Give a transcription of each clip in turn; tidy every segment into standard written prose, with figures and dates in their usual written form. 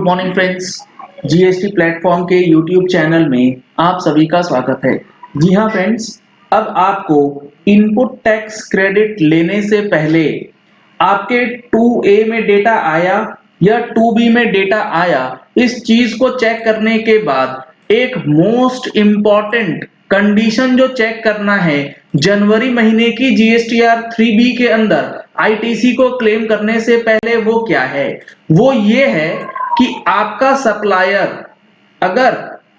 Good morning friends. GST platform के YouTube channel में आप सभी का स्वागत है। जी हाँ फ्रेंड्स, अब आपको इनपुट टैक्स क्रेडिट लेने से पहले आपके 2A में डेटा आया या 2B में डेटा आया, इस चीज को चेक करने के बाद एक मोस्ट इम्पॉर्टेंट कंडीशन जो चेक करना है जनवरी महीने की जीएसटीआर 3B के अंदर आईटीसी को क्लेम करने से पहले, वो क्या है? वो ये है कि आपका सप्लायर अगर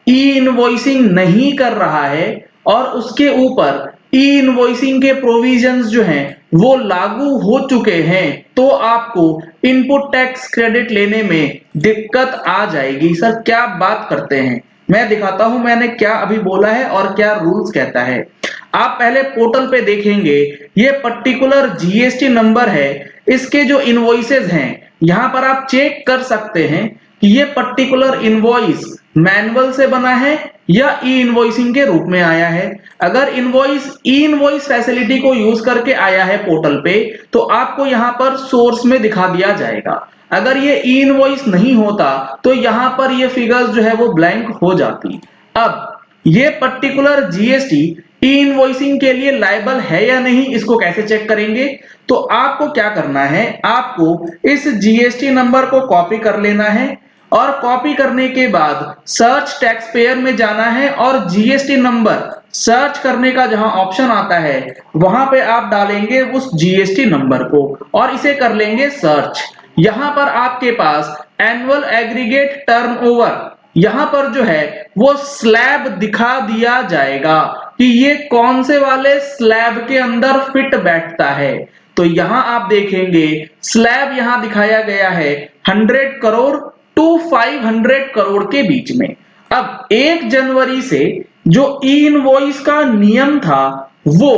ई इनवॉइसिंग नहीं कर रहा है और उसके ऊपर ई इनवॉइसिंग के प्रोविजंस जो हैं वो लागू हो चुके हैं, तो आपको इनपुट टैक्स क्रेडिट लेने में दिक्कत आ जाएगी। सर क्या बात करते हैं, मैं दिखाता हूं मैंने क्या अभी बोला है और क्या रूल्स कहता है। आप पहले पोर्टल पे देखेंगे, ये पर्टिकुलर जीएसटी नंबर है, इसके जो इनवॉइसेस हैं यहां पर आप चेक कर सकते हैं कि ये पर्टिकुलर इनवॉइस मैनुअल से बना है या ई इनवॉइसिंग के रूप में आया है। अगर इनवॉइस ई इनवॉइस फैसिलिटी को यूज करके आया है पोर्टल पे, तो आपको यहां पर सोर्स में दिखा दिया जाएगा। अगर ये ई इनवॉइस नहीं होता तो यहां पर ये फिगर्स जो है वो ब्लैंक हो जाती। अब ये पर्टिकुलर जीएसटी ई इनवॉइसिंग के लिए लायबल है या नहीं, इसको कैसे चेक करेंगे? तो आपको क्या करना है, आपको इस जीएसटी नंबर को कॉपी कर लेना है और कॉपी करने के बाद सर्च टैक्स पेयर में जाना है और जीएसटी नंबर सर्च करने का जहां ऑप्शन आता है वहां पे आप डालेंगे उस जीएसटी नंबर को और इसे कर लेंगे सर्च। यहां पर आपके पास एनुअल एग्रीगेट टर्नओवर, यहां पर जो है वो स्लैब दिखा दिया जाएगा कि ये कौन से वाले स्लैब के अंदर फिट बैठता है। तो यहां आप देखेंगे स्लैब यहां दिखाया गया है 100 करोड़ टू 500 करोड़ के बीच में। अब 1 जनवरी से जो ई इनवॉइस का नियम था वो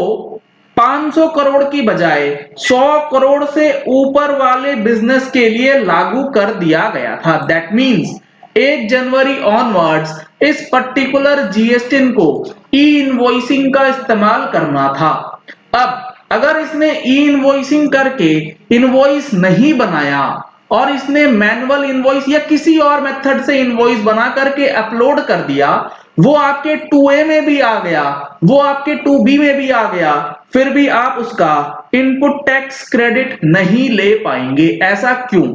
500 करोड़ की बजाय 100 करोड़ से ऊपर वाले बिजनेस के लिए लागू कर दिया गया था। दैट मींस 1 जनवरी ऑनवर्ड्स इस पर्टिकुलर जीएसटी को ई इनवॉइसिंग का इस्तेमाल करना था। अब अगर इसने ई इनवॉइसिंग करके इनवॉइस नहीं बनाया और इसने मैनुअल इनवॉइस या किसी और मेथड से इनवॉइस बना करके अपलोड कर दिया, वो आपके 2A में भी आ गया, वो आपके 2B में भी आ गया, फिर भी आप उसका इनपुट टैक्स क्रेडिट नहीं ले पाएंगे। ऐसा क्यों?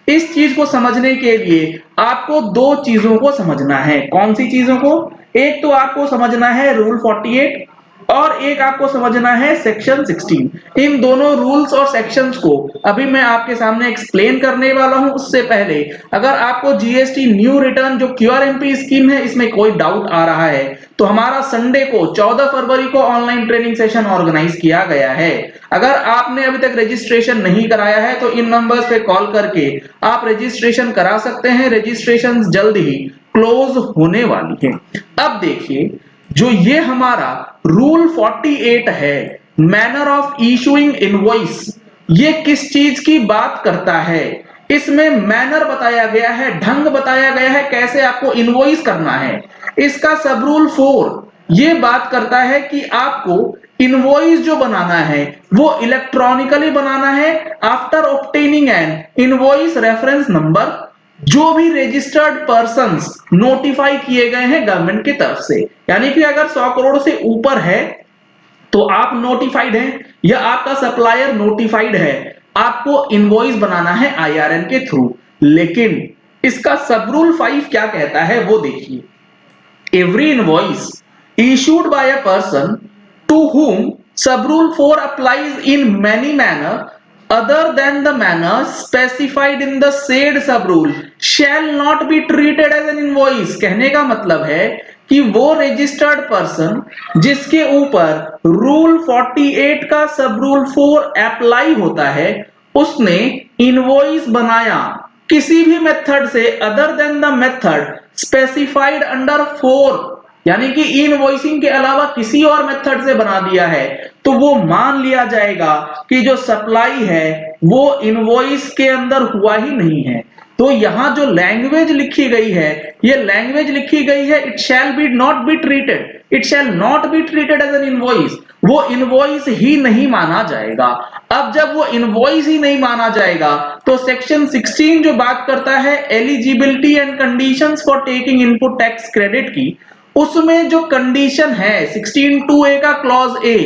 इस चीज को समझने के लिए आपको दो चीजों को समझना है। कौन सी चीजों को? एक तो आपको समझना है रूल 48 और एक आपको समझना है सेक्शन 16। इन दोनों रूल्स और सेक्शंस को अभी मैं आपके सामने एक्सप्लेन करने वाला हूं। उससे पहले अगर आपको जीएसटी न्यू रिटर्न जो क्यूआरएमपी स्कीम है इसमें कोई डाउट आ रहा है, तो हमारा संडे को 14 फरवरी को ऑनलाइन ट्रेनिंग सेशन ऑर्गेनाइज किया गया है। अगर आपने अभी तक रजिस्ट्रेशन नहीं कराया है तो इन नंबर्स पे कॉल करके आप रजिस्ट्रेशन करा सकते हैं। रजिस्ट्रेशन जल्द ही क्लोज होने वाली है। अब देखिए, जो ये हमारा रूल 48 है, मैनर ऑफ इशूइंग इनवॉइस, ये किस चीज की बात करता है? इसमें मैनर बताया गया है, ढंग बताया गया है कैसे आपको इनवॉइस करना है। इसका सब रूल 4 ये बात करता है कि आपको इनवॉइस जो बनाना है वो इलेक्ट्रॉनिकली बनाना है after obtaining N invoice reference number, जो भी रजिस्टर्ड पर्सन्स नोटिफाई किए गए हैं गवर्नमेंट की तरफ से। यानी कि अगर 100 करोड़ से ऊपर है तो आप नोटिफाइड हैं या आपका सप्लायर नोटिफाइड है, आपको इनवॉइस बनाना है आईआरएन के थ्रू। लेकिन इसका सब रूल 5 क्या कहता है वो देखिए। Every invoice issued by a person to whom sub rule 4 applies in many manner other than the manner specified in the said sub rule shall not be treated as an invoice। कहने का मतलब है कि वो registered person जिसके ऊपर rule 48 का सब रूल 4 अप्लाई होता है, उसने इनवॉइस बनाया किसी भी मेथड से other than the method specified under 4, यानी कि इनवॉइसिंग के अलावा किसी और मेथड से बना दिया है, तो वो मान लिया जाएगा कि जो सप्लाई है वो इनवॉइस के अंदर हुआ ही नहीं है। तो यहाँ जो लैंग्वेज लिखी गई है, ये लैंग्वेज लिखी गई है it shall be not be treated, it shall not be treated as an invoice, वो इनवॉइस ही नहीं माना जाएगा। अब जब वो इनवॉइस ही नहीं माना जाएगा तो सेक्शन 16 जो बात करता है eligibility and conditions for taking input tax credit की, उसमें जो कंडीशन है 16(2)(a) का क्लॉज ए,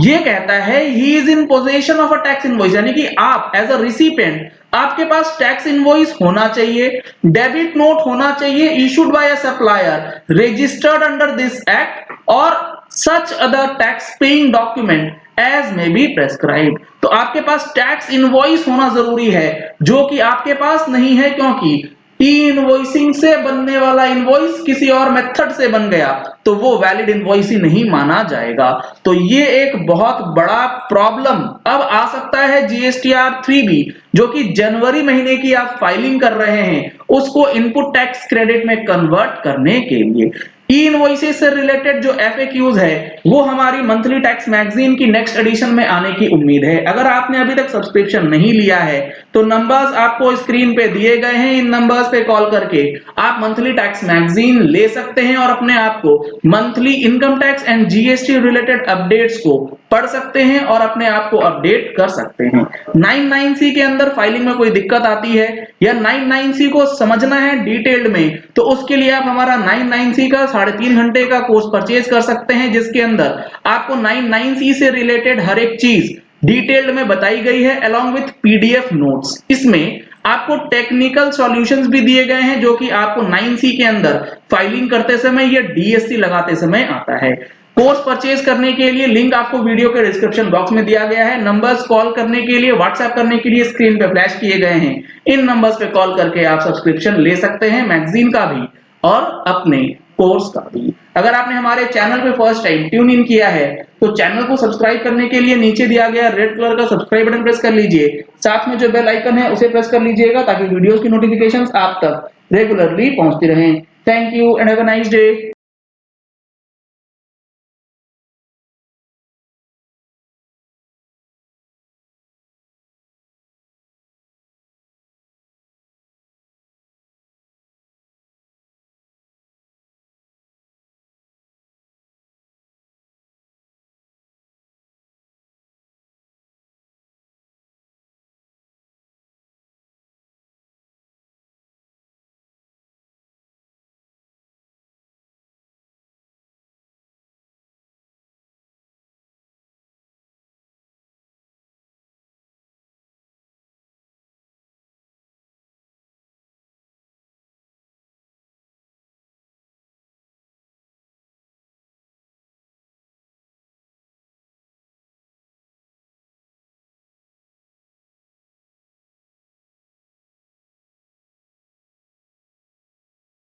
ये कहता है he is in possession of a tax invoice, यानी कि आप एज अ रिसिपिएंट आपके पास टैक्स इनवॉइस होना चाहिए, डेबिट नोट होना चाहिए issued by a supplier registered under this act और such other tax paying document as may be prescribed. तो आपके पास टैक्स इनवॉइस होना जरूरी है, जो कि आपके पास नहीं है, क्योंकि ई इनवॉइसिंग से बनने वाला इनवॉइस किसी और मेथड से बन गया तो वो वैलिड इनवॉइस ही नहीं माना जाएगा। तो ये एक बहुत बड़ा प्रॉब्लम अब आ सकता है जीएसटीआर 3B, जो कि जनवरी महीने की आप फाइलिंग कर रहे हैं, उसको इनपुट टैक्स क्रेडिट में कन्वर्ट करने के लिए। ई इनवॉइसेस से रिलेटेड जो एफएक्यूज है वो हमारी मंथली टैक्स मैगजीन की नेक्स्ट एडिशन में आने की उम्मीद है। अगर आपने अभी तक सब्सक्रिप्शन नहीं लिया है तो नंबर्स आपको स्क्रीन पे दिए गए हैं, इन नंबर्स पे कॉल करके आप मंथली टैक्स मैगजीन ले सकते हैं और अपने आप को monthly income tax and GST related updates को पढ़ सकते हैं और अपने आप को अपडेट कर सकते हैं। 99C के अंदर फाइलिंग में कोई दिक्कत आती है या 99C को समझना है डिटेल्ड में, तो उसके लिए आप हमारा 99C का 3.5 घंटे का कोर्स परचेज कर सकते हैं, जिसके अंदर आपको 99C से रिलेटेड हर एक चीज डिटेल्ड में बताई गई है along with पीडीएफ नोट्स। इसमें आपको टेक्निकल सॉल्यूशंस भी दिए गए हैं जो कि आपको 9C के अंदर फाइलिंग करते समय या डीएससी लगाते समय आता है। कोर्स परचेज करने के लिए लिंक आपको वीडियो के डिस्क्रिप्शन बॉक्स में दिया गया है। नंबर्स कॉल करने के लिए, व्हाट्सएप करने के लिए स्क्रीन पे फ्लैश किए गए हैं। इन नंबर्स पे कॉल करके आप सब्सक्रिप्शन ले सकते हैं, मैगजीन का भी और अपने कोर्स का भी। अगर आपने हमारे चैनल पे फर्स्ट टाइम ट्यून इन किया है तो चैनल को सब्सक्राइब करने के लिए नीचे दिया गया रेड कलर का सब्सक्राइब बटन प्रेस कर लीजिए, साथ में जो बेल आइकन है उसे प्रेस कर लीजिएगा ताकि वीडियोस की नोटिफिकेशंस आप तक रेगुलरली पहुंचती रहें। Thank you and have a nice day.